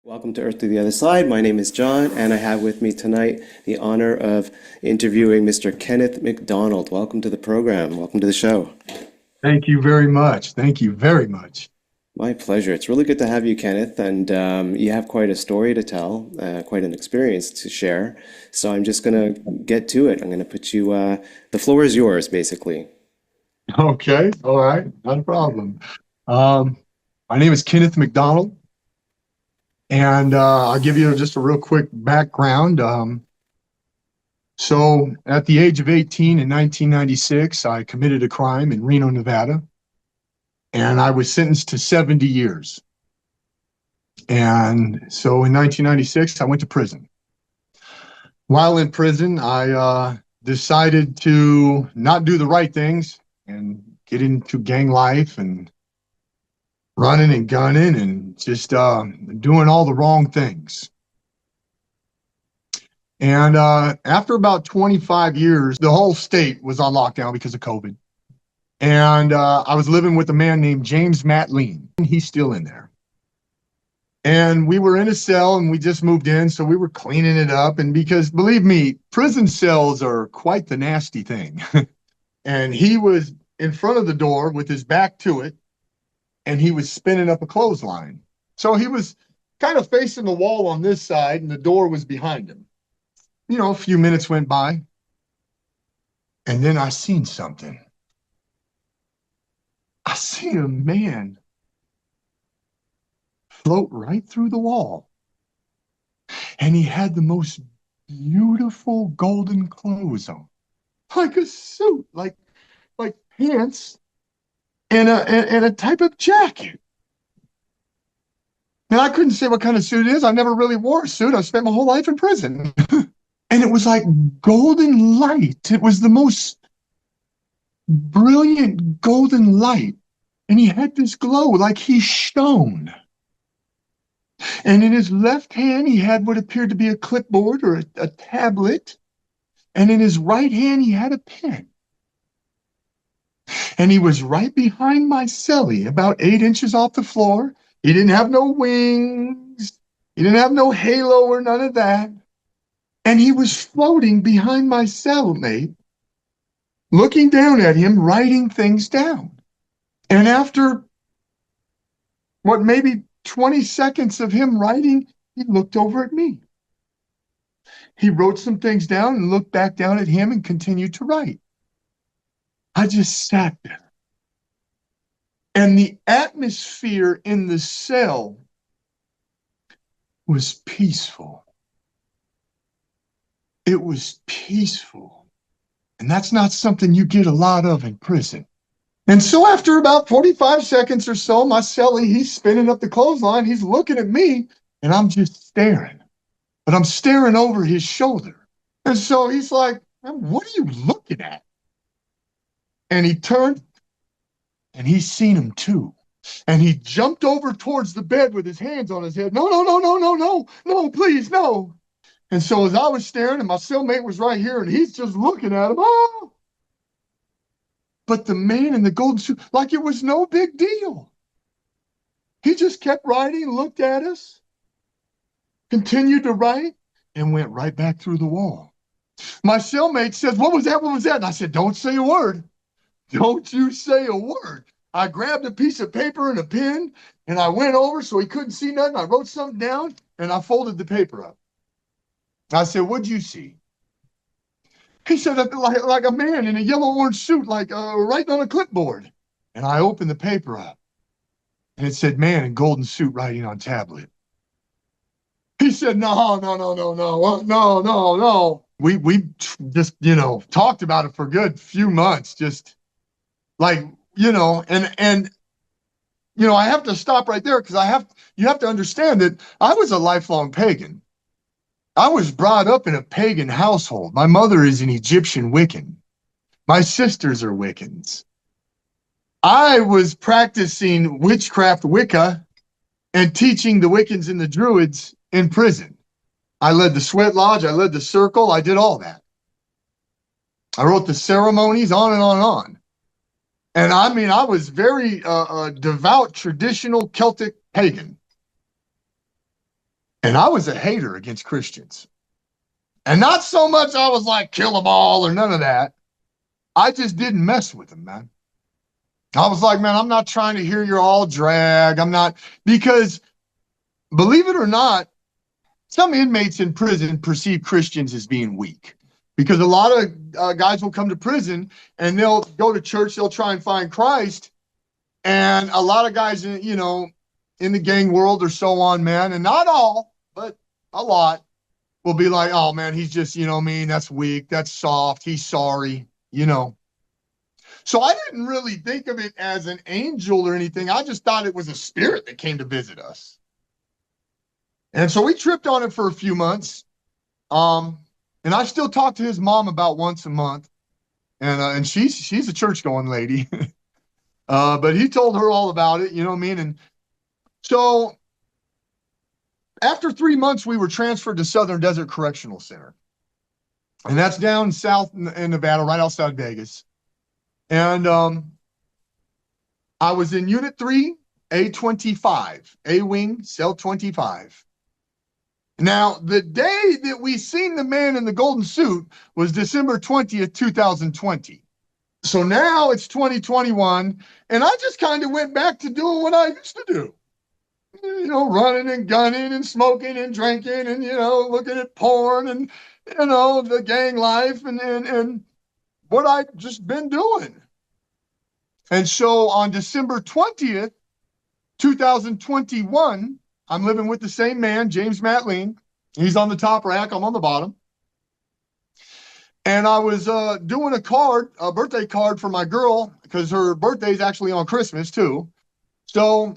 Welcome to Earth to the Other Side. My name is John, and I have with me tonight the honor of interviewing Mr. Kenneth McDonald. Welcome to the program. Welcome to the show. Thank you very much. Thank you very much. My pleasure. It's really good to have you, Kenneth, and you have quite a story to tell, quite an experience to share. So I'm just going to get to it. I'm going to put you, the floor is yours, basically. Okay. All right. Not a problem. Um, my name is Kenneth McDonald, and I'll give you just a real quick background. So, at the age of 18 in 1996, I committed a crime in Reno, Nevada, and I was sentenced to 70 years. And so in 1996, I went to prison. While in prison, I decided to not do the right things and get into gang life and running and gunning and just doing all the wrong things. And after about 25 years, the whole state was on lockdown because of COVID. And I was living with a man named James Matt Lean. He's still in there. And we were in a cell and we just moved in, so we were cleaning it up. And because, believe me, prison cells are quite the nasty thing. And he was in front of the door with his back to it, and he was spinning up a clothesline. So he was kind of facing the wall on this side, and the door was behind him. You know, a few minutes went by, and then I seen something. I seen a man float right through the wall, and he had the most beautiful golden clothes on, like a suit, like pants and a type of jacket. And I couldn't say what kind of suit it is. I never really wore a suit. I spent my whole life in prison. And it was like golden light. It was the most brilliant golden light. And he had this glow like he shone. And in his left hand, he had what appeared to be a clipboard or a tablet. And in his right hand, he had a pen. And he was right behind my cellie, about 8 inches off the floor. He didn't have no wings. He didn't have no halo or none of that. And he was floating behind my cellmate, looking down at him, writing things down. And after what, maybe 20 seconds of him writing, he looked over at me. He wrote some things down and looked back down at him and continued to write. I just sat there. And the atmosphere in the cell was peaceful. It was peaceful. And that's not something you get a lot of in prison. And so after about 45 seconds or so, my cellie, he's spinning up the clothesline. He's looking at me, and I'm just staring. But I'm staring over his shoulder. And so he's like, "What are you looking at?" And he turned, and he's seen him too. And he jumped over towards the bed with his hands on his head. "No, no, no, no, no, no, no, please, no." And so as I was staring, and my cellmate was right here, and he's just looking at him. Oh! But the man in the golden suit, like it was no big deal. He just kept writing, looked at us, continued to write, and went right back through the wall. My cellmate says, "What was that? What was that?" And I said, "Don't say a word. Don't you say a word." I grabbed a piece of paper and a pen, and I went over so he couldn't see nothing. I wrote something down, and I folded the paper up. I said, "What'd you see?" He said, like a man in a yellow-orange suit, like writing on a clipboard. And I opened the paper up, and it said, "Man in golden suit writing on tablet." He said, "No, no, no, no, no, no, no, no." We just, talked about it for a good few months, just like, and I have to stop right there because you have to understand that I was a lifelong pagan. I was brought up in a pagan household. My mother is an Egyptian Wiccan. My sisters are Wiccans. I was practicing witchcraft Wicca and teaching the Wiccans and the Druids in prison. I led the sweat lodge. I led the circle. I did all that. I wrote the ceremonies, on and on and on. And I mean, I was very devout, traditional Celtic pagan. And I was a hater against Christians. And not so much I was like, kill them all or none of that. I just didn't mess with them, man. I was like, man, I'm not trying to hear your all drag. I'm not, because believe it or not, some inmates in prison perceive Christians as being weak. Because a lot of guys will come to prison and they'll go to church, they'll try and find Christ. And a lot of guys, you know, in the gang world or so on, man, and not all, but a lot, will be like, oh man, he's just, you know what I mean, that's weak, that's soft, he's sorry, you know. So I didn't really think of it as an angel or anything. I just thought it was a spirit that came to visit us. And so we tripped on it for a few months. And I still talk to his mom about once a month. And she's a church going lady. But he told her all about it, you know what I mean? And so after 3 months, we were transferred to Southern Desert Correctional Center. And that's down south in Nevada, right outside Vegas. And I was in Unit 3, A25, A Wing, Cell 25. Now, the day that we seen the man in the golden suit was December 20th, 2020. So now it's 2021, and I just kind of went back to doing what I used to do. You know, running and gunning and smoking and drinking and, you know, looking at porn and, you know, the gang life and what I've just been doing. And so on December 20th, 2021, I'm living with the same man, James Matleen. He's on the top rack. I'm on the bottom. And I was doing a birthday card for my girl, because her birthday is actually on Christmas too. So,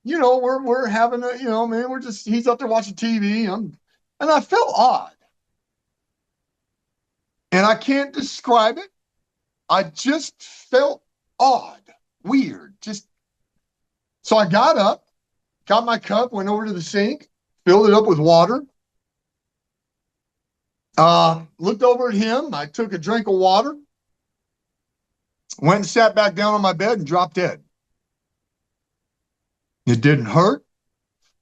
you know, we're having a, you know, man, he's up there watching TV. And I felt odd. And I can't describe it. I just felt odd, weird. So I got up, got my cup, went over to the sink, filled it up with water. Looked over at him. I took a drink of water, went and sat back down on my bed and dropped dead. It didn't hurt.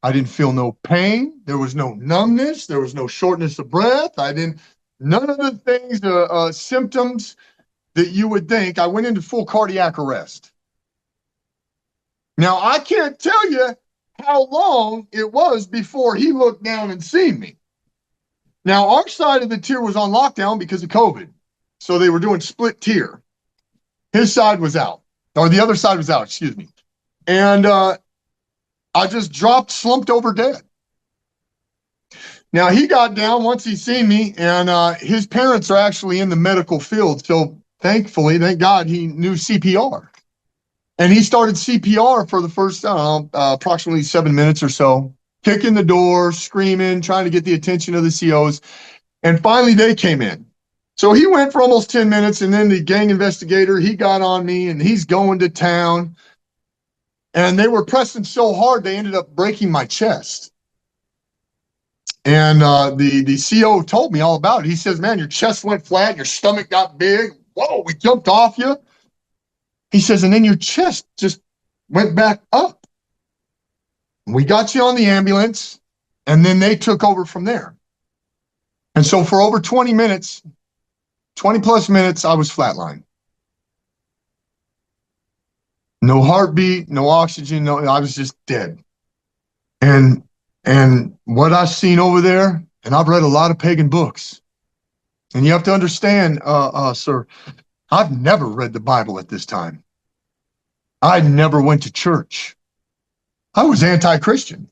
I didn't feel no pain. There was no numbness. There was no shortness of breath. None of the things, symptoms that you would think. I went into full cardiac arrest. Now, I can't tell you how long it was before he looked down and seen me. Now, our side of the tier was on lockdown because of COVID. So they were doing split tier. His side was out, or the other side was out, excuse me. And I just slumped over dead. Now, he got down once he seen me, and his parents are actually in the medical field. So thankfully, thank God, he knew CPR. And he started CPR for the first, approximately 7 minutes or so, kicking the door, screaming, trying to get the attention of the COs. And finally, they came in. So he went for almost 10 minutes, and then the gang investigator, he got on me, and he's going to town. And they were pressing so hard, they ended up breaking my chest. And the CO told me all about it. He says, man, your chest went flat, your stomach got big. Whoa, we jumped off you. He says, and then your chest just went back up. We got you on the ambulance, and then they took over from there. And so for over 20 minutes, 20 plus minutes, I was flatlined. No heartbeat, no oxygen, I was just dead. And what I've seen over there, and I've read a lot of pagan books. And you have to understand, sir, I've never read the Bible at this time. I never went to church. I was anti-Christian.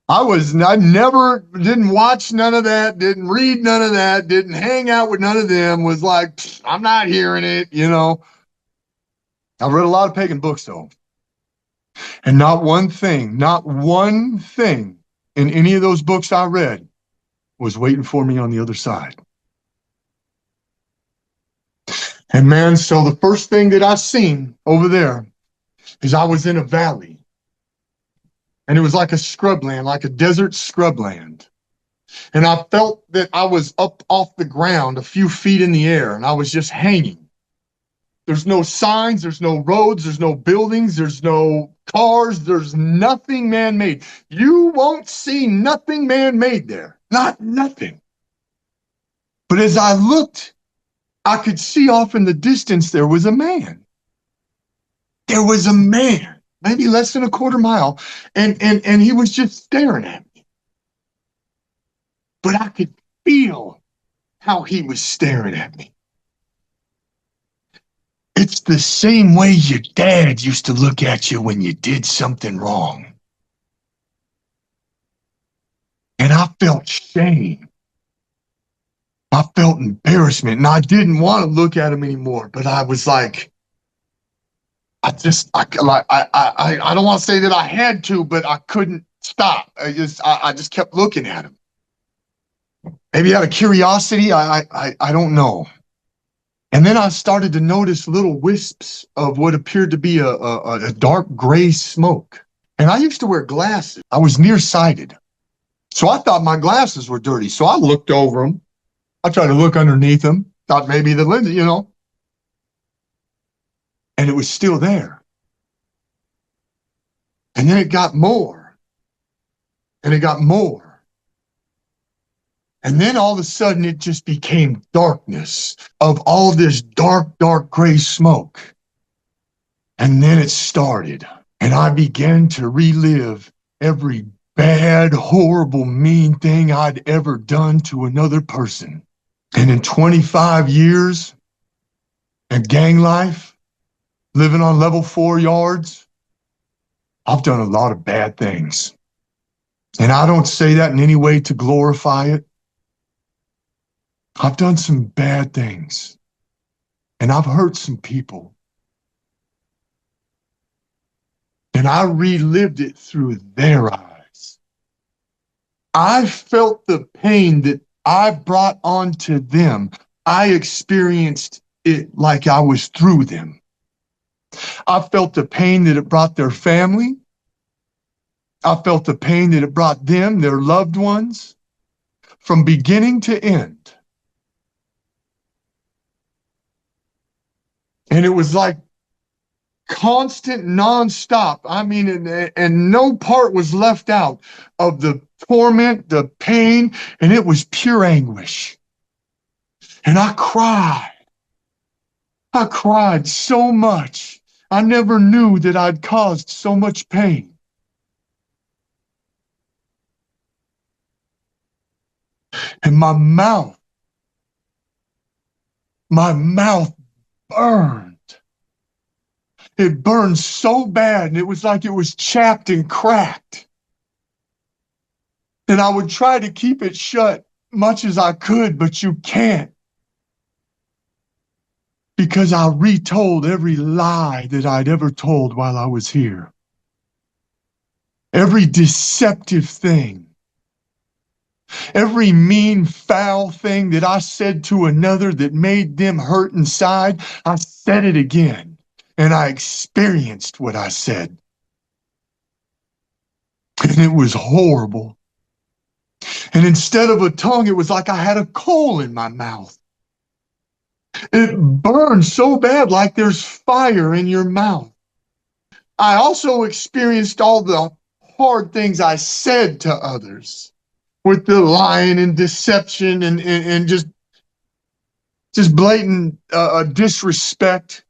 I never didn't watch none of that, didn't read none of that, didn't hang out with none of them, was like, I'm not hearing it, you know. I've read a lot of pagan books though. And not one thing in any of those books I read was waiting for me on the other side. And man, so the first thing that I seen over there is I was in a valley. And it was like a scrubland, like a desert scrubland. And I felt that I was up off the ground a few feet in the air, and I was just hanging. There's no signs, there's no roads, there's no buildings, there's no cars, there's nothing man-made. You won't see nothing man-made there. Not nothing. But as I looked, I could see off in the distance there was a man. There was a man, maybe less than a quarter mile, and he was just staring at me. But I could feel how he was staring at me. It's the same way your dad used to look at you when you did something wrong. And I felt shame. I felt embarrassment, and I didn't want to look at him anymore. But I was like, I don't want to say that I had to, but I couldn't stop. I just kept looking at him. Maybe out of curiosity, I don't know. And then I started to notice little wisps of what appeared to be a dark gray smoke. And I used to wear glasses. I was nearsighted. So I thought my glasses were dirty. So I looked over them. I tried to look underneath them. Thought maybe the lens, And it was still there. And then it got more. And it got more. And then all of a sudden it just became darkness of all this dark, dark gray smoke. And then it started. And I began to relive every bad, horrible, mean thing I'd ever done to another person. And in 25 years of gang life, living on level 4 yards, I've done a lot of bad things. And I don't say that in any way to glorify it. I've done some bad things, and I've hurt some people. And I relived it through their eyes. I felt the pain that I brought onto them. I experienced it like I was through them. I felt the pain that it brought their family. I felt the pain that it brought them, their loved ones, from beginning to end. And it was like constant, nonstop. I mean, and no part was left out of the torment, the pain, and it was pure anguish. And I cried. I cried so much. I never knew that I'd caused so much pain. And my mouth burned. It burned so bad, and it was like it was chapped and cracked. And I would try to keep it shut much as I could, but you can't. Because I retold every lie that I'd ever told while I was here. Every deceptive thing. Every mean, foul thing that I said to another that made them hurt inside, I said it again. And I experienced what I said. And it was horrible. And instead of a tongue, it was like I had a coal in my mouth. It burned so bad, like there's fire in your mouth. I also experienced all the hard things I said to others, with the lying and deception and just blatant disrespect.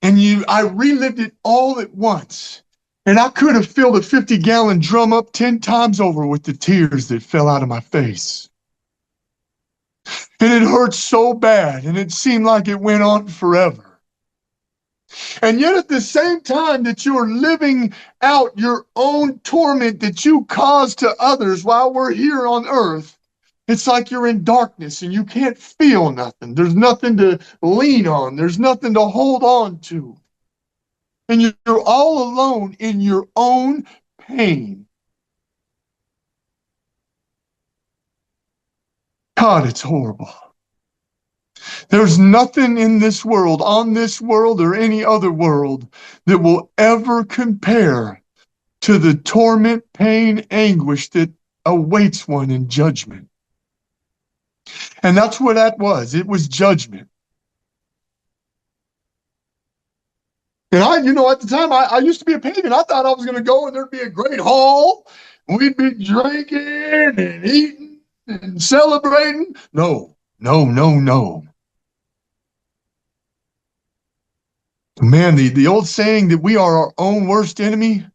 And I relived it all at once. And I could have filled a 50-gallon drum up 10 times over with the tears that fell out of my face. And it hurt so bad, and it seemed like it went on forever. And yet at the same time that you're living out your own torment that you caused to others while we're here on earth, it's like you're in darkness and you can't feel nothing. There's nothing to lean on. There's nothing to hold on to. And you're all alone in your own pain. God, it's horrible. There's nothing in this world, on this world, or any other world that will ever compare to the torment, pain, anguish that awaits one in judgment. And that's what that was. It was judgment. And at the time, I used to be a pagan. I thought I was going to go and there'd be a great hall. We'd be drinking and eating and celebrating. No, no, no, no. Man, the old saying that we are our own worst enemy,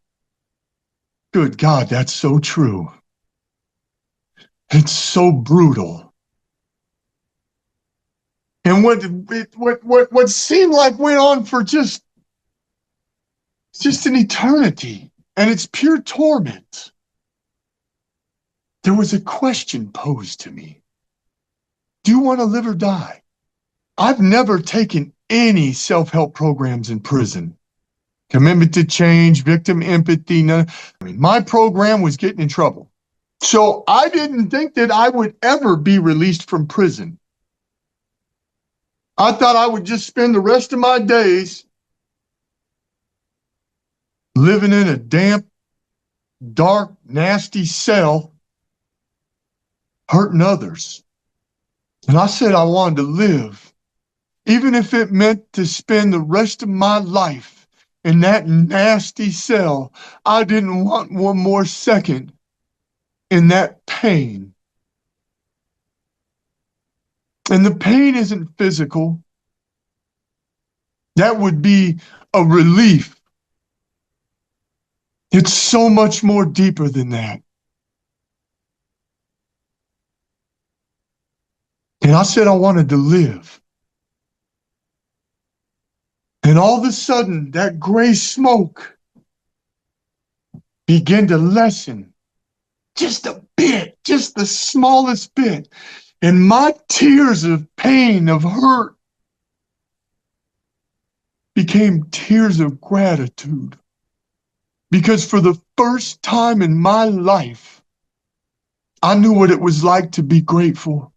good God, that's so true. It's so brutal. And what seemed like went on for just an eternity, and it's pure torment. There was a question posed to me. Do you want to live or die? I've never taken any self-help programs in prison. Commitment to change, victim empathy. None. I mean, my program was getting in trouble. So I didn't think that I would ever be released from prison. I thought I would just spend the rest of my days living in a damp, dark, nasty cell, hurting others. And I said I wanted to live, even if it meant to spend the rest of my life in that nasty cell. I didn't want one more second in that pain. And the pain isn't physical. That would be a relief. It's so much more deeper than that. And I said I wanted to live. And all of a sudden, that gray smoke began to lessen just a bit, just the smallest bit. And my tears of pain, of hurt, became tears of gratitude. Because for the first time in my life, I knew what it was like to be grateful.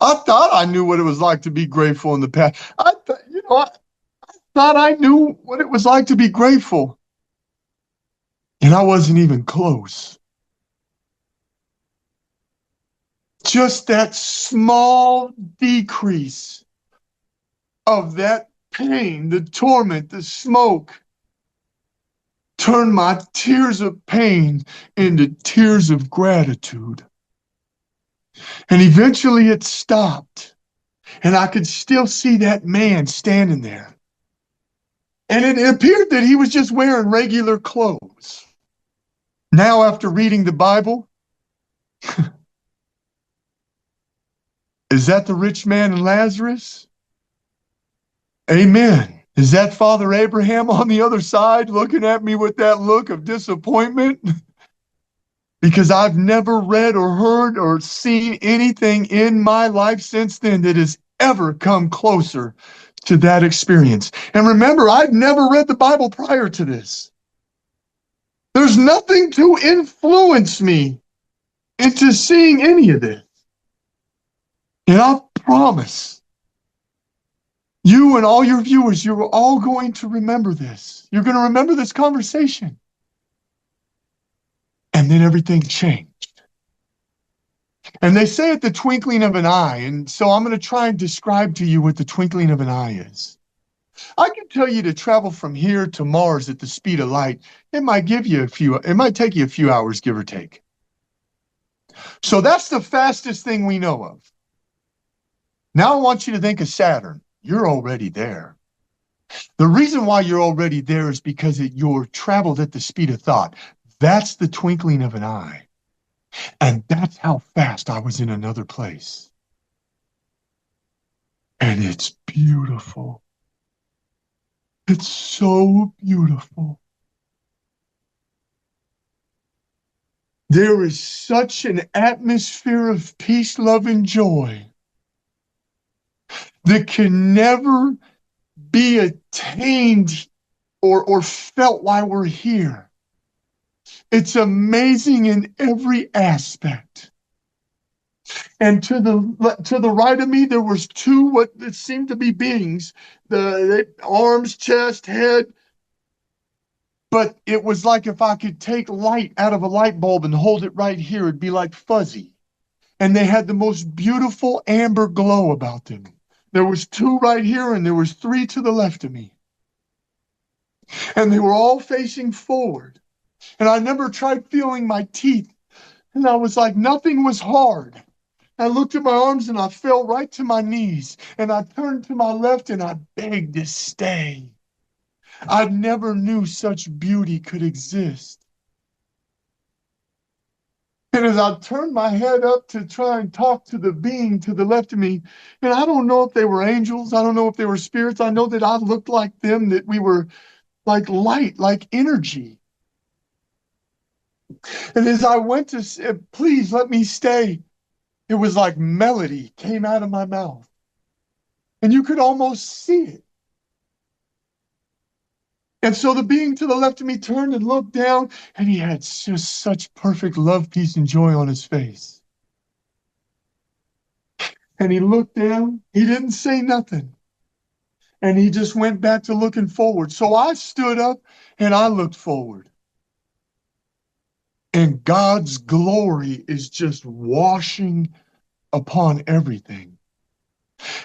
I thought I knew what it was like to be grateful in the past. I thought I knew what it was like to be grateful. And I wasn't even close. Just that small decrease of that pain, the torment, the smoke, turned my tears of pain into tears of gratitude. And eventually it stopped. And I could still see that man standing there. And it appeared that he was just wearing regular clothes. Now, after reading the Bible, is that the rich man and Lazarus? Amen. Is that Father Abraham on the other side looking at me with that look of disappointment? Because I've never read or heard or seen anything in my life since then that has ever come closer to that experience. And remember, I'd never read the Bible prior to this. There's nothing to influence me into seeing any of this. And I promise you and all your viewers, you're all going to remember this. You're going to remember this conversation. And then everything changed. And they say at the twinkling of an eye, and so I'm going to try and describe to you what the twinkling of an eye is. I can tell you to travel from here to Mars at the speed of light. It might take you a few hours, give or take. So that's the fastest thing we know of. Now I want you to think of Saturn. You're already there. The reason why you're already there is because you're traveled at the speed of thought. That's the twinkling of an eye. And that's how fast I was in another place. And it's beautiful. It's so beautiful. There is such an atmosphere of peace, love, and joy that can never be attained or felt while we're here. It's amazing in every aspect. And to the right of me, there was two what seemed to be beings, the arms, chest, head. But it was like if I could take light out of a light bulb and hold it right here, it'd be like fuzzy. And they had the most beautiful amber glow about them. There was two right here, and there was three to the left of me. and they were all facing forward. And I never tried feeling my teeth, and I was like, nothing was hard. I looked at my arms and I fell right to my knees, and I turned to my left and I begged to stay. I never knew such beauty could exist. And as I turned my head up to try and talk to the being to the left of me, and I don't know if they were angels, I don't know if they were spirits, I know that I looked like them, that we were like light, like energy. And as I went to say, please let me stay, it was like melody came out of my mouth. And you could almost see it. And so the being to the left of me turned and looked down, and he had just such perfect love, peace, and joy on his face. And he looked down, he didn't say nothing. And he just went back to looking forward. So I stood up and I looked forward. And God's glory is just washing upon everything.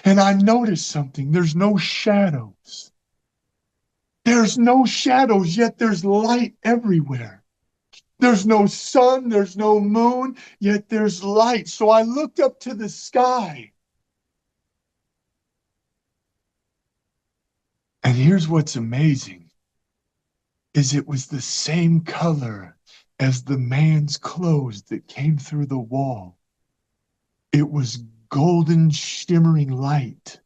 And I noticed something. There's no shadows. There's no shadows, yet there's light everywhere. There's no sun, there's no moon, yet there's light. So I looked up to the sky. And here's what's amazing, is it was the same color as the man's clothes that came through the wall. It was golden, shimmering light.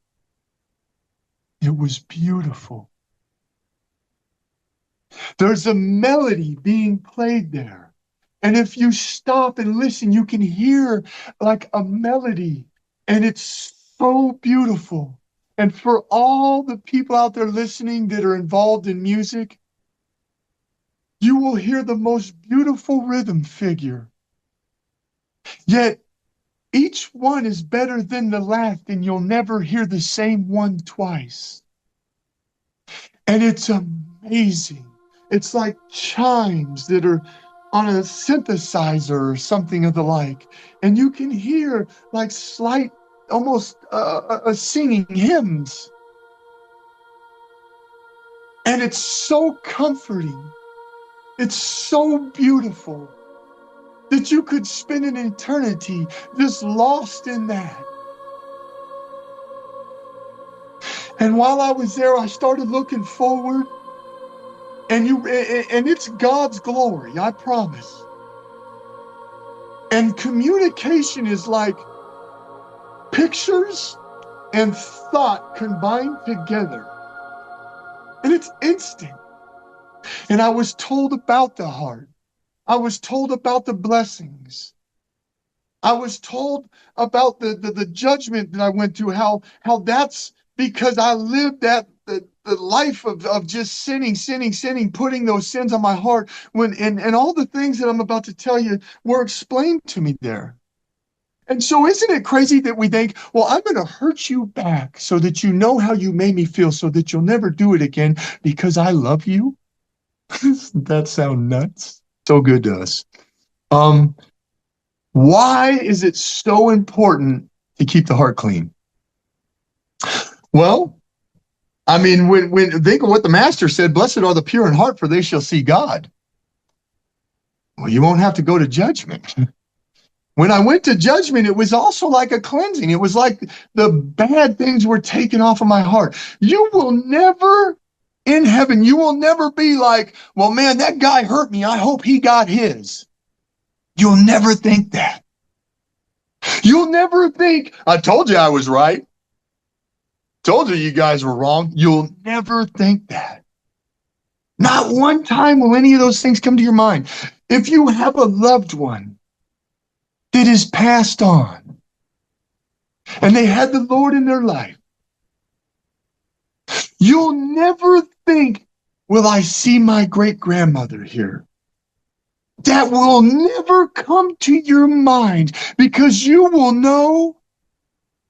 It was beautiful. There's a melody being played there. And if you stop and listen, you can hear like a melody. And it's so beautiful. And for all the people out there listening that are involved in music, you will hear the most beautiful rhythm figure. Yet each one is better than the last, and you'll never hear the same one twice. And it's amazing. It's like chimes that are on a synthesizer or something of the like. And you can hear like slight, almost singing hymns. And it's so comforting. It's so beautiful that you could spend an eternity just lost in that. And while I was there, I started looking forward, and it's God's glory, I promise. And communication is like pictures and thought combined together. And it's instant. And I was told about the heart. I was told about the blessings. I was told about the judgment that I went through, how that's because I lived the life of just sinning, putting those sins on my heart. And all the things that I'm about to tell you were explained to me there. And so isn't it crazy that we think, well, I'm going to hurt you back so that you know how you made me feel, so that you'll never do it again because I love you? Doesn't that sound nuts? So good to us. Why is it so important to keep the heart clean? Well, I mean, when think of what the master said, blessed are the pure in heart, for they shall see God. Well, you won't have to go to judgment. When I went to judgment, it was also like a cleansing. It was like the bad things were taken off of my heart. You will never, in heaven, you will never be like, well, man, that guy hurt me. I hope he got his. You'll never think that. You'll never think, I told you I was right. Told you guys were wrong. You'll never think that. Not one time will any of those things come to your mind. If you have a loved one that is passed on and they had the Lord in their life, you'll never think, will I see my great-grandmother here? That will never come to your mind, because you will know,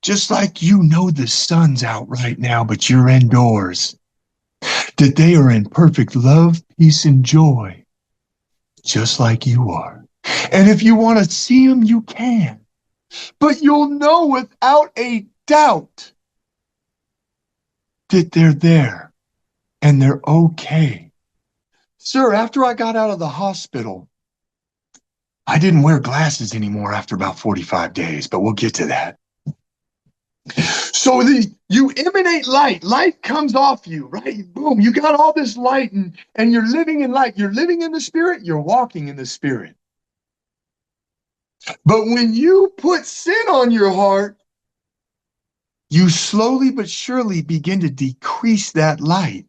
just like you know the sun's out right now, but you're indoors, that they are in perfect love, peace, and joy, just like you are. And if you want to see them, you can. But you'll know without a doubt that they're there. and they're okay. Sir, after I got out of the hospital, I didn't wear glasses anymore after about 45 days, but we'll get to that. So you emanate light. Light comes off you, right? Boom, you got all this light and you're living in light. You're living in the spirit, you're walking in the spirit. But when you put sin on your heart, you slowly but surely begin to decrease that light.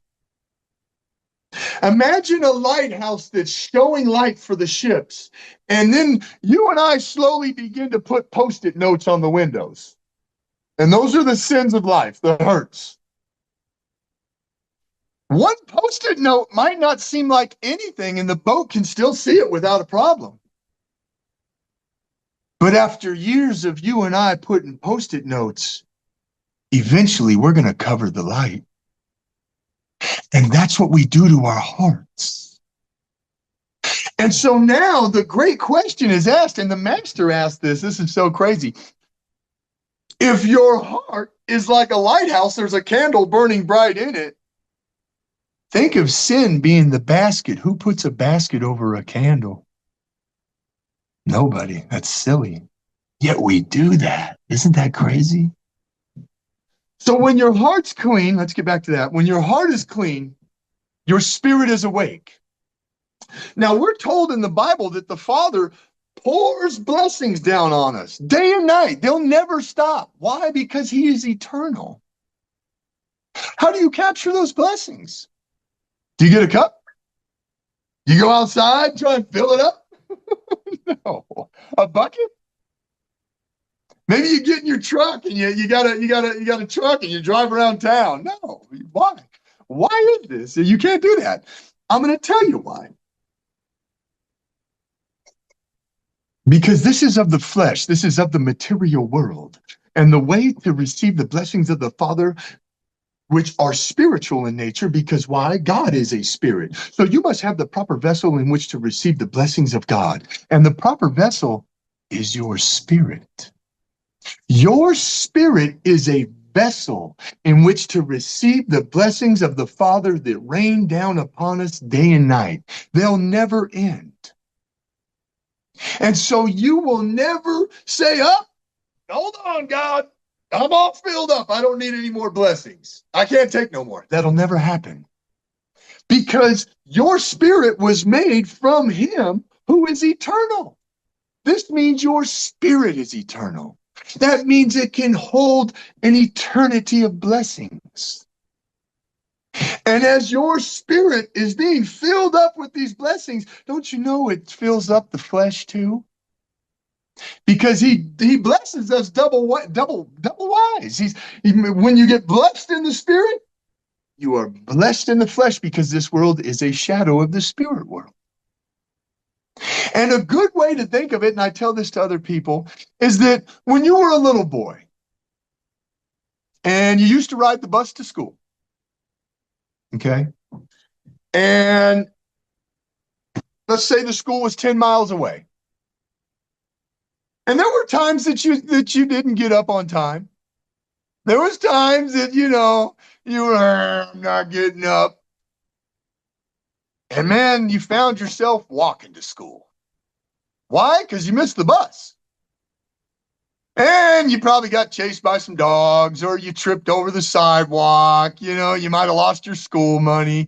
Imagine a lighthouse that's showing light for the ships. And then you and I slowly begin to put post-it notes on the windows. And those are the sins of life, the hurts. One post-it note might not seem like anything, and the boat can still see it without a problem. But after years of you and I putting post-it notes, eventually we're going to cover the light. And that's what we do to our hearts. And so now the great question is asked, and the master asked this. This is so crazy. If your heart is like a lighthouse, there's a candle burning bright in it. Think of sin being the basket. Who puts a basket over a candle? Nobody. That's silly. Yet we do that. Isn't that crazy? So when your heart's clean, let's get back to that. When your heart is clean, your spirit is awake. Now, we're told in the Bible that the Father pours blessings down on us day and night. They'll never stop. Why? Because he is eternal. How do you capture those blessings? Do you get a cup? You go outside, try and fill it up? No. A bucket? Maybe you get in your truck and you got a truck and you drive around town. No. Why? Why is this? You can't do that. I'm going to tell you why. Because this is of the flesh. This is of the material world. And the way to receive the blessings of the Father, which are spiritual in nature, because why? God is a spirit. So you must have the proper vessel in which to receive the blessings of God. And the proper vessel is your spirit. Your spirit is a vessel in which to receive the blessings of the Father that rain down upon us day and night. They'll never end. And so you will never say, oh, hold on, God. I'm all filled up. I don't need any more blessings. I can't take no more. That'll never happen. Because your spirit was made from him who is eternal. This means your spirit is eternal. That means it can hold an eternity of blessings. And as your spirit is being filled up with these blessings, don't you know it fills up the flesh too? Because he blesses us double wise. When you get blessed in the spirit, you are blessed in the flesh, because this world is a shadow of the spirit world. And a good way to think of it, and I tell this to other people, is that when you were a little boy and you used to ride the bus to school, okay? And let's say the school was 10 miles away. And there were times that you didn't get up on time. There was times that, you were not getting up. And man, you found yourself walking to school. Why? Because you missed the bus. And you probably got chased by some dogs, or you tripped over the sidewalk. You might have lost your school money.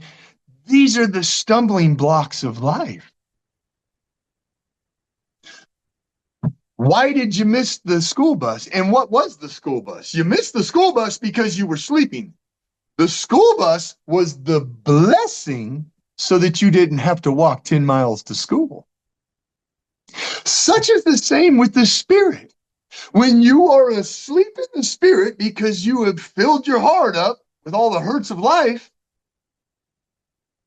These are the stumbling blocks of life. Why did you miss the school bus? And what was the school bus? You missed the school bus because you were sleeping. The school bus was the blessing so that you didn't have to walk 10 miles to school. Such is the same with the spirit. When you are asleep in the spirit because you have filled your heart up with all the hurts of life,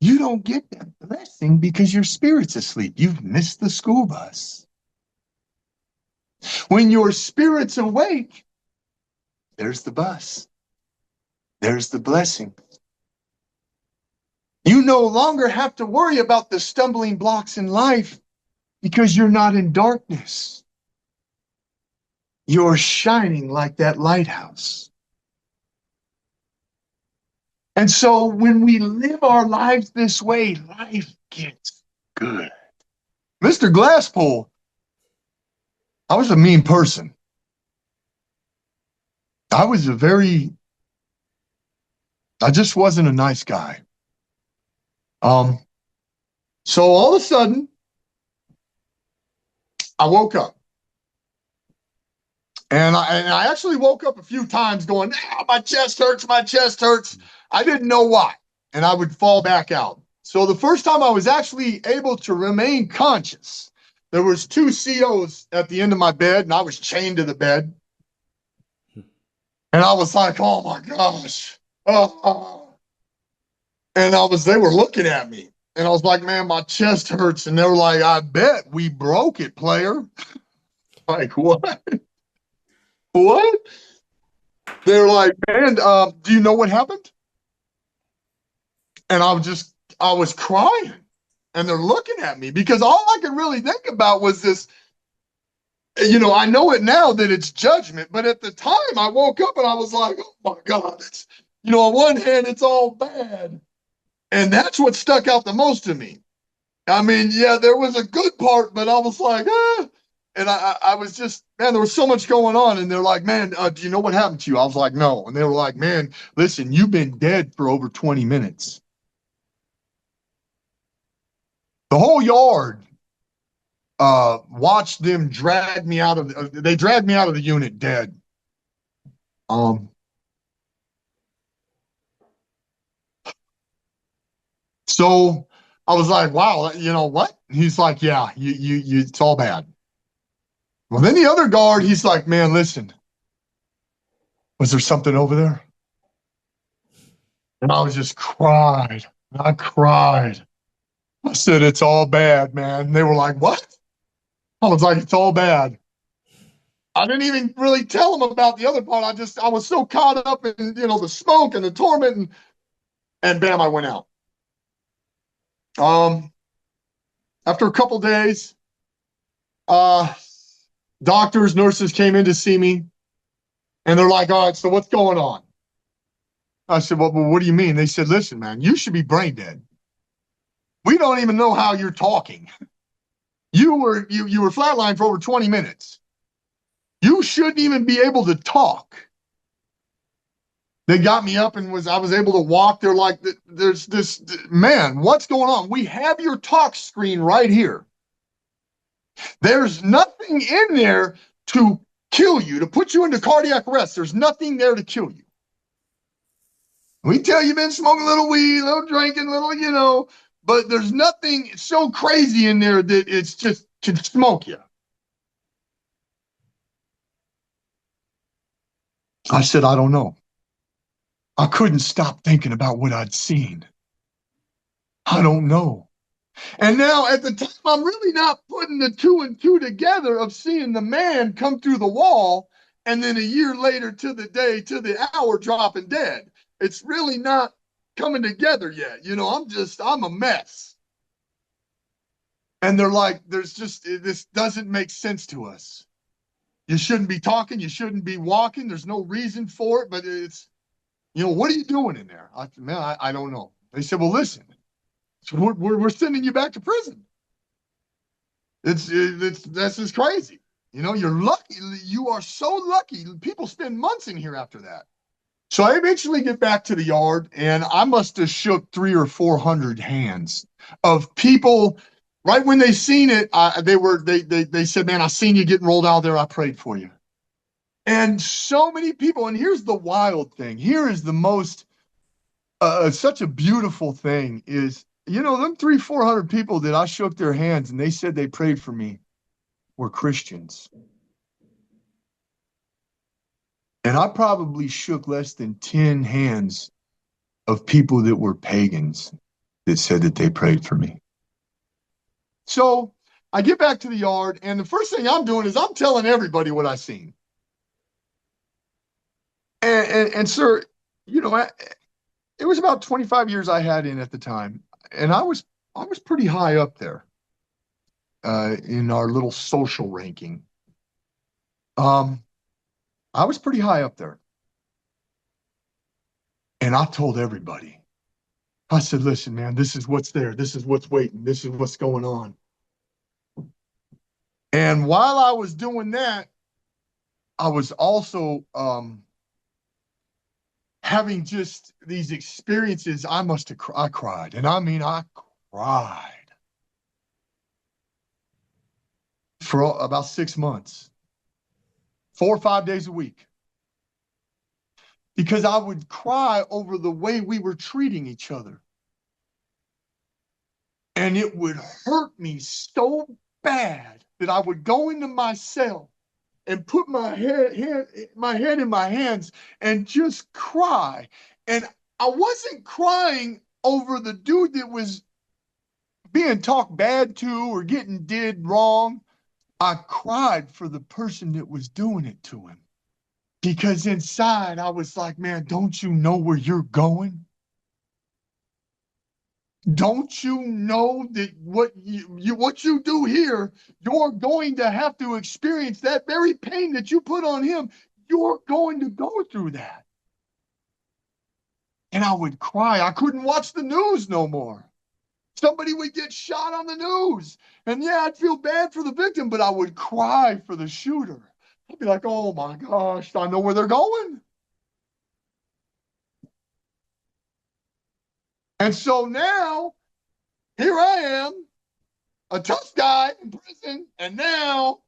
you don't get that blessing because your spirit's asleep. You've missed the school bus. When your spirit's awake, there's the bus. There's the blessing. You no longer have to worry about the stumbling blocks in life because you're not in darkness. You're shining like that lighthouse. And so when we live our lives this way, life gets good. Mr. Glasspool, I was a mean person. I was a very, I just wasn't a nice guy. Um, so all of a sudden, I woke up. And I actually woke up a few times going, ah, my chest hurts, my chest hurts. I didn't know why. And I would fall back out. So the first time I was actually able to remain conscious, there was two COs at the end of my bed, and I was chained to the bed. And I was like, oh my gosh. And they were looking at me. And I was like, man, my chest hurts. And they were like, I bet we broke it, player. Like, what? What? They're like, man, do you know what happened? And I was crying. And they're looking at me because all I could really think about was this. I know it now that it's judgment, but at the time I woke up and I was like, oh my God, on one hand, it's all bad. And that's what stuck out the most to me. I mean, yeah, there was a good part, but I was like, ah. And I was just, man, there was so much going on. And they're like, man, do you know what happened to you? I was like, no. And they were like, man, listen, you've been dead for over 20 minutes. The whole yard watched them drag me out of, they dragged me out of the unit dead. Um, so I was like, wow, you know what? He's like, yeah, it's all bad. Well, then the other guard, he's like, man, listen, was there something over there? And I was just cried. I cried. I said, it's all bad, man. And they were like, what? I was like, it's all bad. I didn't even really tell them about the other part. I was so caught up in, the smoke and the torment and bam, I went out. Um, After a couple days, uh, doctors, nurses came in to see me and they're like, all right, so what's going on? I said, well, what do you mean? They said, listen, man, you should be brain dead. We don't even know how you're talking. You were flatlined for over 20 minutes. You shouldn't even be able to talk. They got me up and I was able to walk. They're like, there's this, man, what's going on? We have your talk screen right here. There's nothing in there to kill you, to put you into cardiac arrest. There's nothing there to kill you. We tell you've been smoking a little weed, a little drinking, a little, but there's nothing so crazy in there that it's just can smoke you. I said, I don't know. I couldn't stop thinking about what I'd seen. I don't know. And now at the time, I'm really not putting the two and two together of seeing the man come through the wall and then a year later to the day, to the hour, dropping dead. It's really not coming together yet. I'm a mess. And they're like, this doesn't make sense to us. You shouldn't be talking. You shouldn't be walking. There's no reason for it, but it's, what are you doing in there? I don't know. They said, well, listen, so we're sending you back to prison. This is crazy. You're lucky. You are so lucky. People spend months in here after that. So I eventually get back to the yard, and I must have shook 300 or 400 hands of people. Right when they seen it, they said, "Man, I seen you getting rolled out there. I prayed for you." And so many people. And here's the wild thing. Here is the most such a beautiful thing is, them 300-400 people that I shook their hands and they said they prayed for me were Christians. And I probably shook less than 10 hands of people that were pagans that said that they prayed for me. So I get back to the yard, and the first thing I'm doing is I'm telling everybody what I seen. And sir, it was about 25 years I had in at the time, and I was pretty high up there in our little social ranking. I was pretty high up there. And I told everybody, I said, listen, man, this is what's there. This is what's waiting. This is what's going on. And while I was doing that, I was also having just these experiences. I cried. And I mean, I cried for about 6 months, 4 or 5 days a week, because I would cry over the way we were treating each other. And it would hurt me so bad that I would go into my cell and put my head in my hands and just cry. And I wasn't crying over the dude that was being talked bad to or getting did wrong. I cried for the person that was doing it to him. Because inside I was like, man, don't you know where you're going? Don't you know that what you do here, you're going to have to experience that very pain that you put on him. You're going to go through that. And I would cry. I couldn't watch the news no more. Somebody would get shot on the news. And yeah, I'd feel bad for the victim, but I would cry for the shooter. I'd be like, oh my gosh, I know where they're going. And so now here I am, a tough guy in prison, and now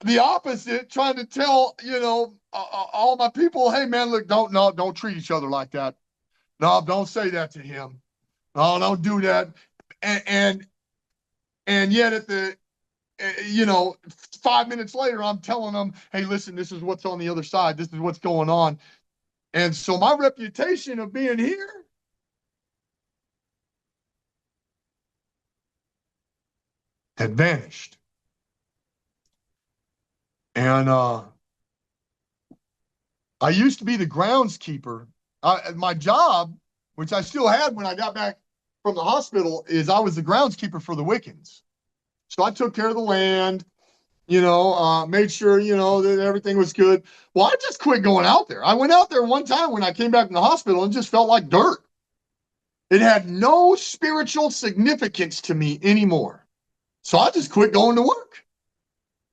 the opposite, trying to tell, all my people, hey man, look, don't treat each other like that. No, don't say that to him. No, don't do that. And yet at the, 5 minutes later, I'm telling them, hey, listen, this is what's on the other side. This is what's going on. And so my reputation of being here had vanished. And I used to be the groundskeeper. My job, which I still had when I got back from the hospital, is I was the groundskeeper for the Wiccans. So I took care of the land, made sure, that everything was good. Well, I just quit going out there. I went out there one time when I came back from the hospital and just felt like dirt. It had no spiritual significance to me anymore. So I just quit going to work.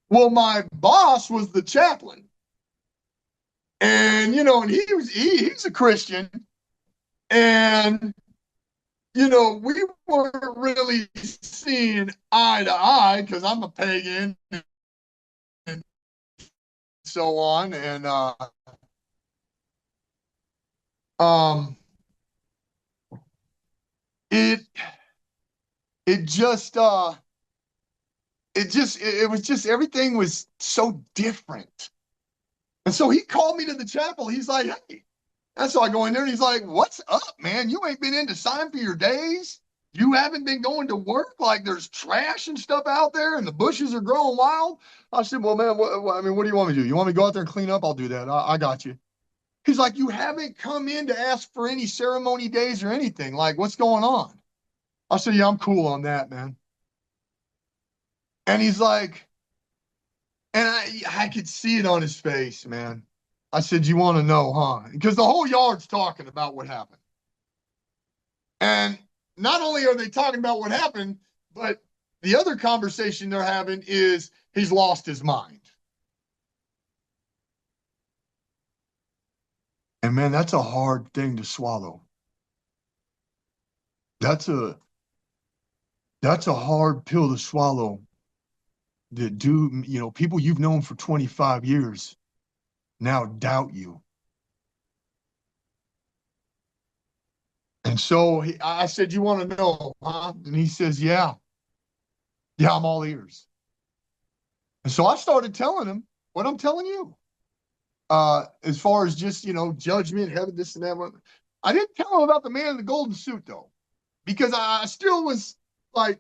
Well, my boss was the chaplain. And, and he's a Christian. And, we weren't really seeing eye to eye because I'm a pagan and so on. And um it it just it was just everything was so different. And so he called me to the chapel. He's like, hey. And so I go in there and he's like, what's up, man? You ain't been in to sign for your days. You haven't been going to work. Like there's trash and stuff out there and the bushes are growing wild. I said, well, man, what do you want me to do? You want me to go out there and clean up? I'll do that. I got you. He's like, you haven't come in to ask for any ceremony days or anything. Like, what's going on? I said, yeah, I'm cool on that, man. And he's like, and I could see it on his face, man. I said, you want to know, huh? Because the whole yard's talking about what happened. And not only are they talking about what happened, but the other conversation they're having is he's lost his mind. And man, that's a hard thing to swallow. That's a hard pill to swallow. That people you've known for 25 years now doubt you. And so I said, you want to know, huh? And he says, yeah. Yeah, I'm all ears. And so I started telling him what I'm telling you. As far as just, judgment, heaven, this and that. I didn't tell him about the man in the golden suit, though, because I still was like,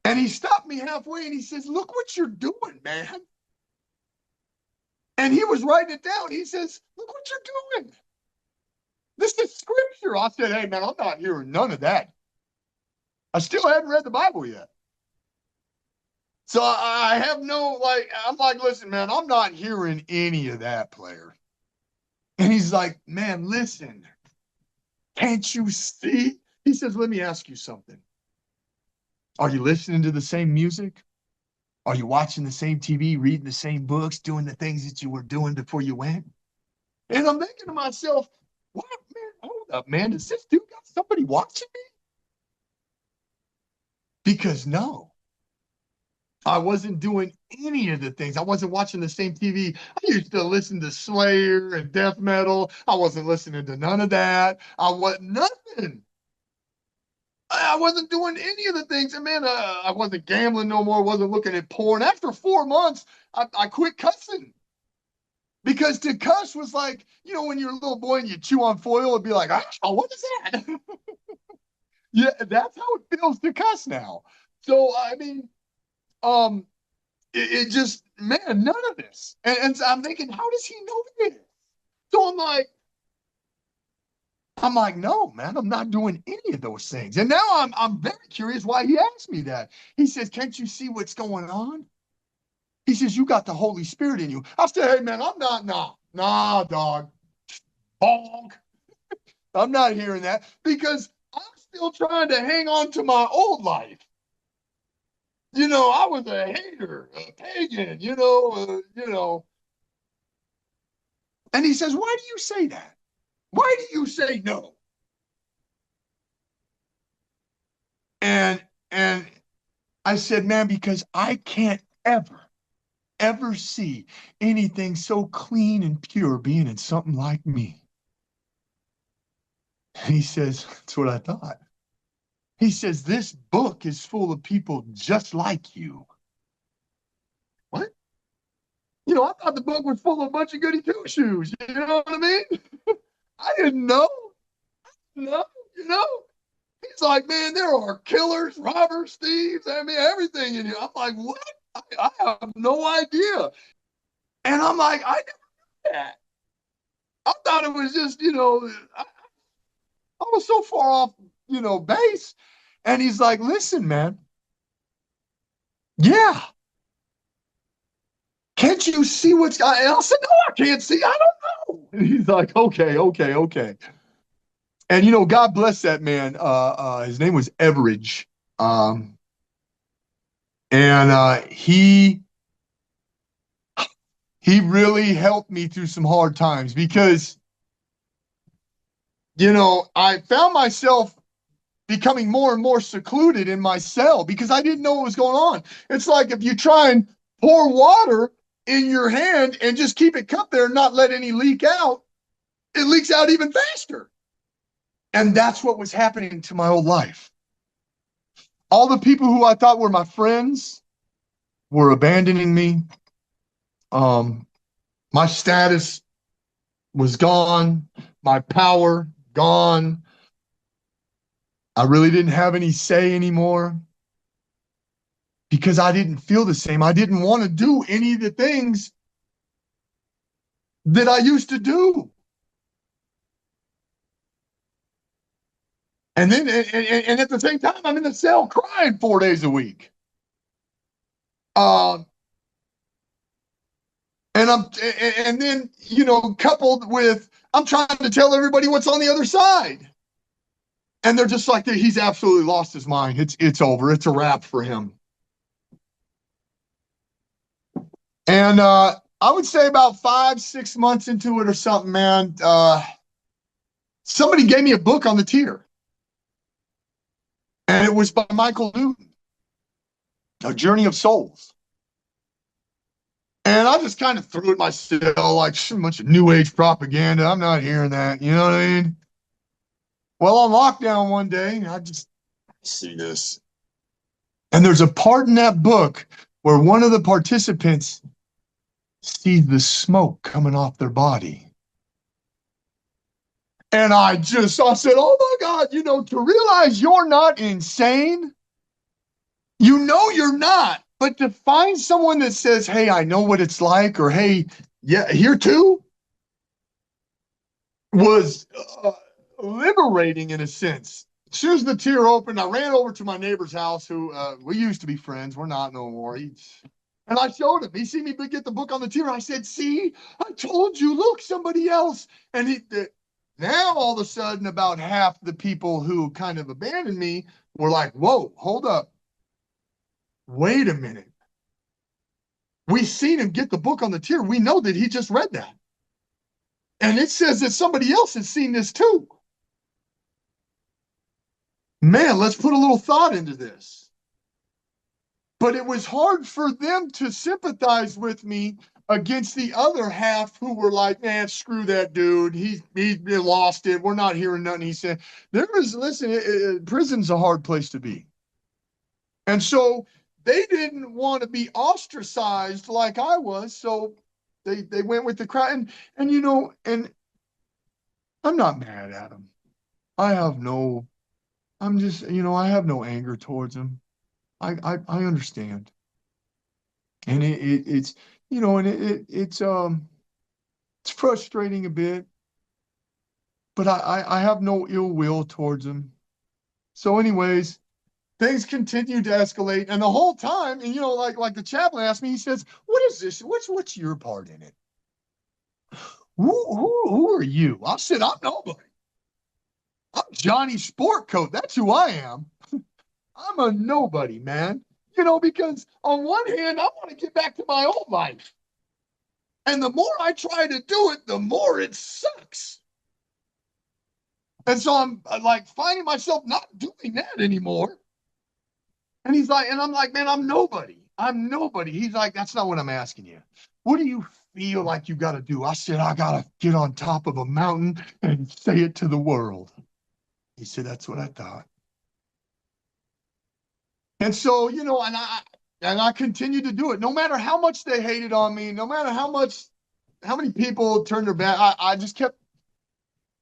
and he stopped me halfway and he says, look what you're doing, man. And he was writing it down. He says, look what you're doing. This is scripture. I said, hey, man, I'm not hearing none of that. I still hadn't read the Bible yet. So I have I'm like, listen, man, I'm not hearing any of that, player. And he's like, man, listen, Can't you see? He says, let me ask you something. Are you listening to the same music? Are you watching the same TV, reading the same books, doing the things that you were doing before you went? And I'm thinking to myself, what, man? Hold up, man. Does this dude got somebody watching me? Because no, I wasn't doing any of the things. I wasn't watching the same TV. I used to listen to Slayer and death metal. I wasn't listening to none of that. I was nothing. I wasn't doing any of the things. And man, I wasn't gambling no more. Wasn't looking at porn. After 4 months, I quit cussing because to cuss was like, when you're a little boy and you chew on foil, it'd be like, oh, what is that? Yeah, that's how it feels to cuss now. So I mean, um, it just, man, none of this. And so I'm thinking, how does he know this? So I'm like, no, man, I'm not doing any of those things. And now I'm very curious why he asked me that. He says, can't you see what's going on? He says, you got the Holy Spirit in you. I said, hey, man, I'm not, nah, dog. Bonk. I'm not hearing that because I'm still trying to hang on to my old life. I was a hater, a pagan, And he says, why do you say that? Why do you say no? And I said, man, because I can't ever see anything so clean and pure being in something like me. And he says, that's what I thought. He says, this book is full of people just like you. What? I thought the book was full of a bunch of goody two shoes. You know what I mean? I didn't know. No, you know. He's like, man, there are killers, robbers, thieves. I mean, everything in here. I'm like, what? I have no idea. And I'm like, I never knew that. I thought it was just, I was so far off, base. And he's like, listen, man, yeah, can't you see what's going on? I said, no, I can't see. I don't know. And he's like, okay, okay, okay. And, God bless that man. His name was Everidge. And he really helped me through some hard times because, I found myself becoming more and more secluded in my cell because I didn't know what was going on. It's like if you try and pour water in your hand and just keep it cupped there and not let any leak out, it leaks out even faster. And that's what was happening to my old life. All the people who I thought were my friends were abandoning me. My status was gone, my power gone. I really didn't have any say anymore because I didn't feel the same. I didn't want to do any of the things that I used to do. And then, and at the same time, I'm in the cell crying 4 days a week. Um, and then, coupled with, I'm trying to tell everybody what's on the other side. And they're just like, he's absolutely lost his mind. It's over. It's a wrap for him. And I would say about 5, 6 months into it or something, man, somebody gave me a book on the tier. And it was by Michael Newton, A Journey of Souls. And I just kind of threw it myself like a bunch of new age propaganda. I'm not hearing that. You know what I mean? Well, on lockdown one day, I just see this. And there's a part in that book where one of the participants sees the smoke coming off their body. And I said, oh my God, to realize you're not insane, you're not. But to find someone that says, hey, I know what it's like, or hey, yeah, here too, was liberating in a sense. As soon as the tier opened, I ran over to my neighbor's house, who we used to be friends. We're not no more. And I showed him. He seen me get the book on the tier. I said, see, I told you, look, somebody else. And Now, all of a sudden, about half the people who kind of abandoned me were like, whoa, hold up. Wait a minute. We seen him get the book on the tier. We know that he just read that. And it says that somebody else has seen this too. Man, let's put a little thought into this. But it was hard for them to sympathize with me against the other half who were like, man, screw that dude. He lost it. We're not hearing nothing he said. Listen, prison's a hard place to be. And so they didn't want to be ostracized like I was. So they went with the crowd. And I'm not mad at them. I have no, I'm just, I have no anger towards them. I understand. And it's, and it's frustrating a bit, but I have no ill will towards them. So anyways, things continued to escalate. And the whole time, and like the chaplain asked me, he says, what is this? What's your part in it? Who are you? I said, I'm nobody. I'm Johnny Sport Coat. That's who I am. I'm a nobody, man. Because on one hand, I want to get back to my old life. And the more I try to do it, the more it sucks. And so I'm like finding myself not doing that anymore. And I'm like, man, I'm nobody. I'm nobody. He's like, that's not what I'm asking you. What do you feel like you got to do? I said, I got to get on top of a mountain and say it to the world. He said, that's what I thought. And so, and I continued to do it. No matter how much they hated on me, no matter how many people turned their back, I just kept.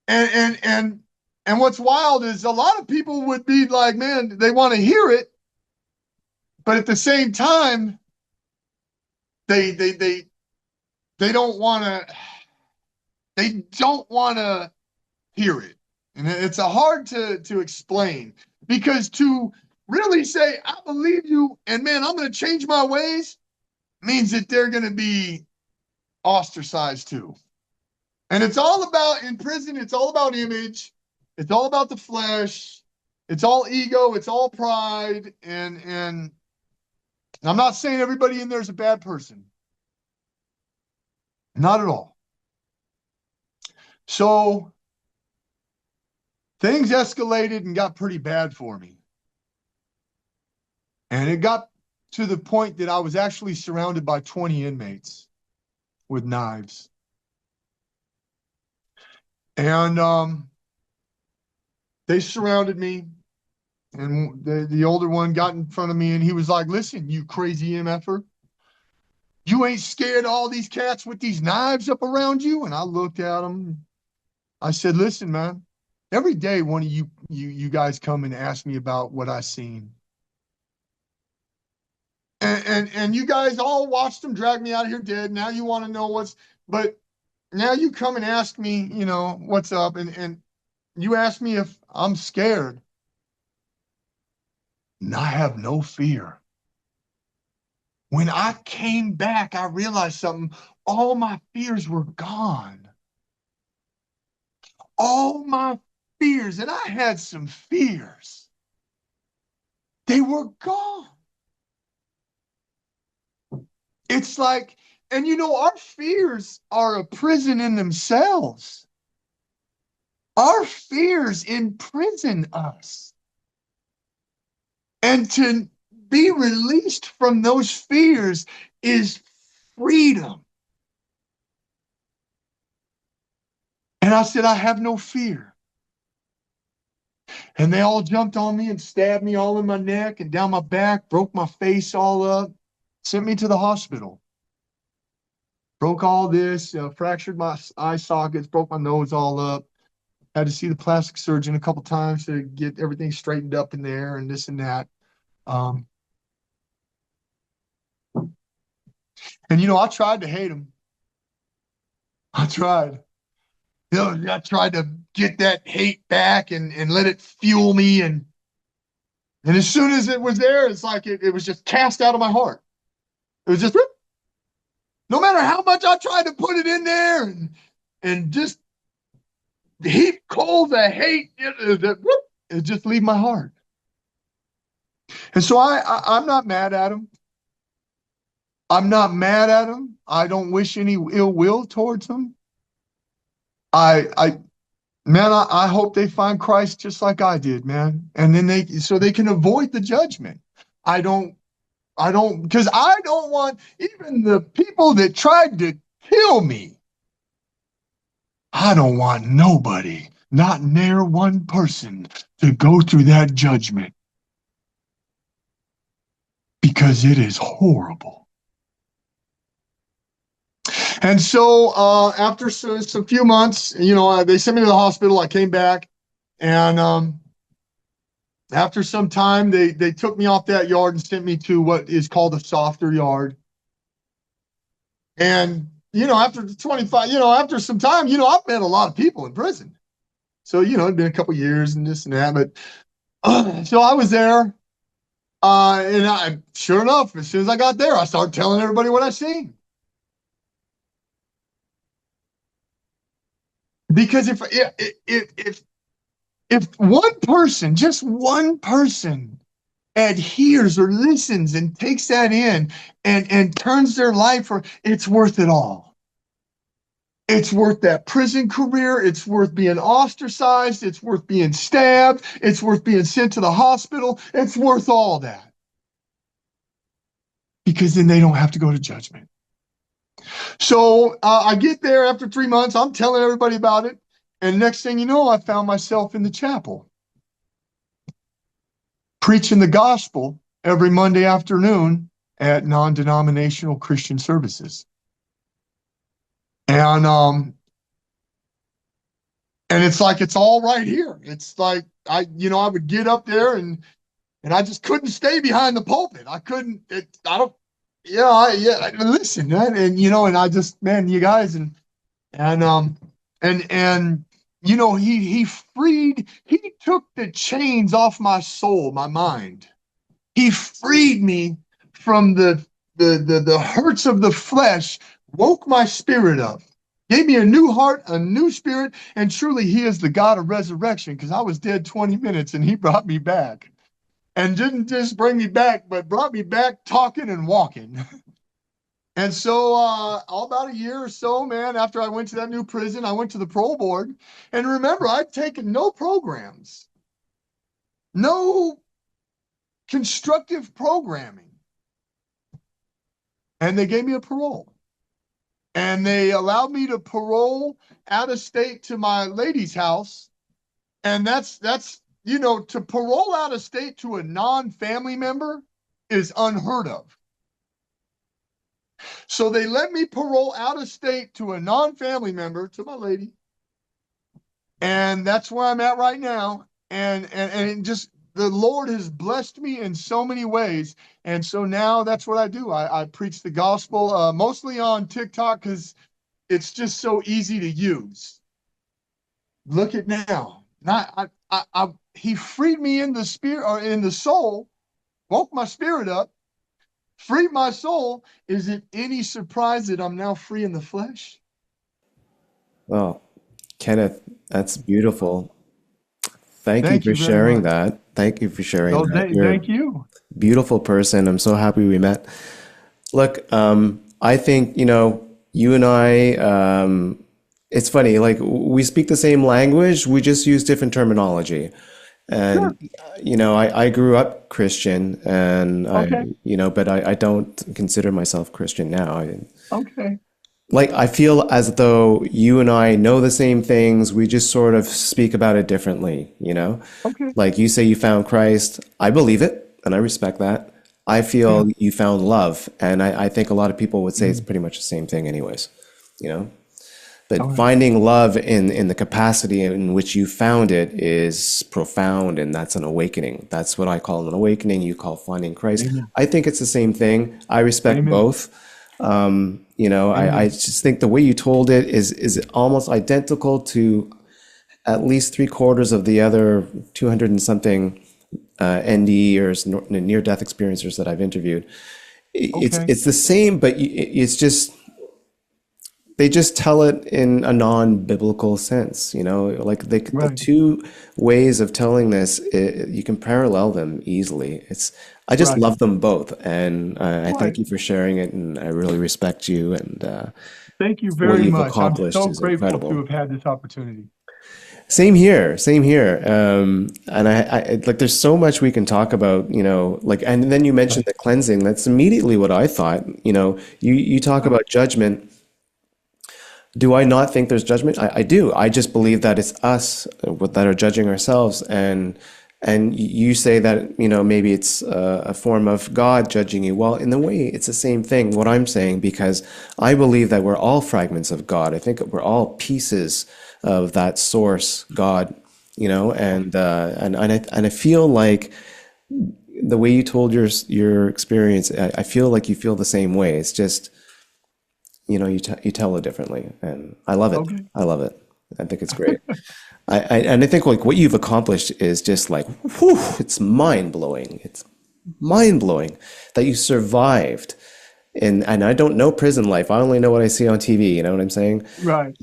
And what's wild is a lot of people would be like, man, they want to hear it, but at the same time, they don't want to. They don't want to hear it, and it's a hard to explain because to really say I believe you, and man, I'm going to change my ways means that they're going to be ostracized too. And it's all about in prison, it's all about image, it's all about the flesh, it's all ego, it's all pride. And I'm not saying everybody in there is a bad person. Not at all. So things escalated and got pretty bad for me. And it got to the point that I was actually surrounded by 20 inmates with knives. And they surrounded me. And the older one got in front of me and he was like, listen, you crazy MFer. You ain't scared of all these cats with these knives up around you? And I looked at him. I said, listen, man, every day one of you guys come and ask me about what I seen. And you guys all watched them drag me out of here dead. Now you want to know but now you come and ask me, what's up. And you ask me if I'm scared. And I have no fear. When I came back, I realized something. All my fears were gone. All my fears, and I had some fears. They were gone. It's like, and our fears are a prison in themselves. Our fears imprison us. And to be released from those fears is freedom. And I said, I have no fear. And they all jumped on me and stabbed me all in my neck and down my back, broke my face all up, sent me to the hospital. Broke all this, fractured my eye sockets, broke my nose all up. Had to see the plastic surgeon a couple times to get everything straightened up in there and this and that. And I tried to hate him. I tried. I tried to get that hate back and let it fuel me. And as soon as it was there, it's like it was just cast out of my heart. It was just, no matter how much I tried to put it in there and just heap coals of hate that whoop, it just leave my heart. And so I'm not mad at him. I'm not mad at him. I don't wish any ill will towards him. I man, I hope they find Christ just like I did, man. And then they can avoid the judgment. I don't because I don't want even the people that tried to kill me. I don't want nobody, not near one person, to go through that judgment because it is horrible. And so after some few months, they sent me to the hospital. I came back, and after some time, they took me off that yard and sent me to what is called a softer yard. And after 25, after some time, I've met a lot of people in prison. So it'd been a couple years and this and that, but so I was there, and sure enough, as soon as I got there, I started telling everybody what I seen. Because if one person, just one person, adheres or listens and takes that in and turns their life, or it's worth it all. It's worth that prison career. It's worth being ostracized. It's worth being stabbed. It's worth being sent to the hospital. It's worth all that because then they don't have to go to judgment. So I get there after 3 months. I'm telling everybody about it. And next thing you know, I found myself in the chapel preaching the gospel every Monday afternoon at non-denominational Christian services. And it's like it's all right here. It's like I would get up there and I just couldn't stay behind the pulpit. I couldn't. I don't. Listen, man, and I just, man, you guys, and he took the chains off my soul, my mind. He freed me from the hurts of the flesh, woke my spirit up, gave me a new heart, a new spirit, and truly he is the God of resurrection, because I was dead 20 minutes and he brought me back. And didn't just bring me back, but brought me back talking and walking. And so, all about a year or so, man, after I went to that new prison, I went to the parole board. And remember, I'd taken no programs, no constructive programming. And they gave me a parole. And they allowed me to parole out of state to my lady's house. And that's to parole out of state to a non-family member is unheard of. So they let me parole out of state to a non-family member, to my lady. And that's where I'm at right now. And just the Lord has blessed me in so many ways. And so now that's what I do. I preach the gospel, mostly on TikTok, because it's just so easy to use. Look at now. He freed me in the spirit, or in the soul, woke my spirit up, freed my soul. Is it any surprise that I'm now free in the flesh? Well, Kenneth, that's beautiful. Thank you Thank for you very sharing much. that. Thank you for sharing So that. You're a thank you. beautiful person. I'm so happy we met. Look, I think, you and I, it's funny, like we speak the same language, we just use different terminology. Sure. And, I grew up Christian and Okay. but I don't consider myself Christian now. Okay. I feel as though you and I know the same things, we just sort of speak about it differently. Okay. Like you say you found Christ, I believe it and I respect that. I Yeah. feel you found love, and I think a lot of people would say it's Mm. pretty much the same thing anyways, you know? But Okay. finding love in the capacity in which you found it is profound, and that's an awakening. That's what I call an awakening. You call finding Christ. Amen. I think it's the same thing. I respect Amen. both. I Amen. just think the way you told it is almost identical to at least three-quarters of the other 200 and something NDEers, near-death experiencers that I've interviewed. It's Okay. it's the same, but it's just they just tell it in a non-biblical sense, you know, like the Right, two ways of telling this, you can parallel them easily. I just right, love them both, and I right. thank you for sharing it, and I really respect you, and Thank you what very you've much. I'm accomplished so is grateful to incredible. have had this opportunity. Same here, same here. And like, there's so much we can talk about, you know, like, and then you mentioned Right, the cleansing. That's immediately what I thought. You know, you talk right, about judgment. Do I not think there's judgment? I do. I just believe that it's us that are judging ourselves, and you say that, you know, maybe it's a form of God judging you. Well, in a way, it's the same thing. What I'm saying, because I believe that we're all fragments of God. I think that we're all pieces of that source, God. You know, and I feel like the way you told your experience, I feel like you feel the same way. It's just, you know, you tell it differently, and I love it. okay. I love it. I think it's great. And I think like what you've accomplished is just like, whew, it's mind blowing. It's mind blowing that you survived. And I don't know prison life. I only know what I see on TV. You know what I'm saying? Right.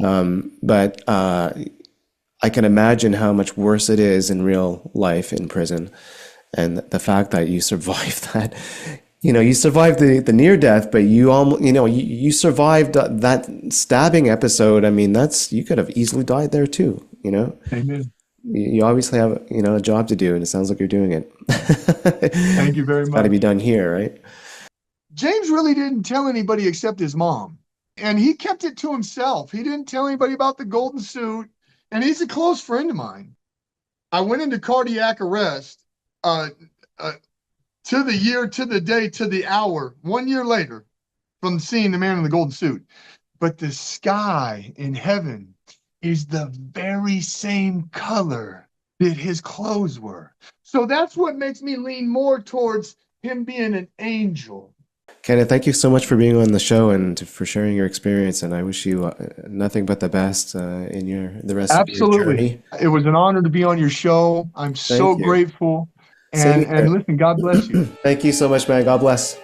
But I can imagine how much worse it is in real life in prison, and the fact that you survived that. You know, you survived the near death, but you almost, you know, you survived that stabbing episode. I mean, that's, you could have easily died there too. You know, Amen. you obviously have, you know, a job to do, and it sounds like you're doing it. Thank you very It's got to be much. done here, right? James really didn't tell anybody except his mom, and he kept it to himself. He didn't tell anybody about the golden suit, and he's a close friend of mine. I went into cardiac arrest uh, uh, to the year, to the day, to the hour, 1 year later from seeing the man in the golden suit. But the sky in heaven is the very same color that his clothes were. So that's what makes me lean more towards him being an angel. Kenneth, thank you so much for being on the show and for sharing your experience. And I wish you nothing but the best in the rest of your Absolutely. journey. It was an honor to be on your show. I'm so Thank you. grateful. Same And here. listen, God bless you. Thank you so much, man. God bless.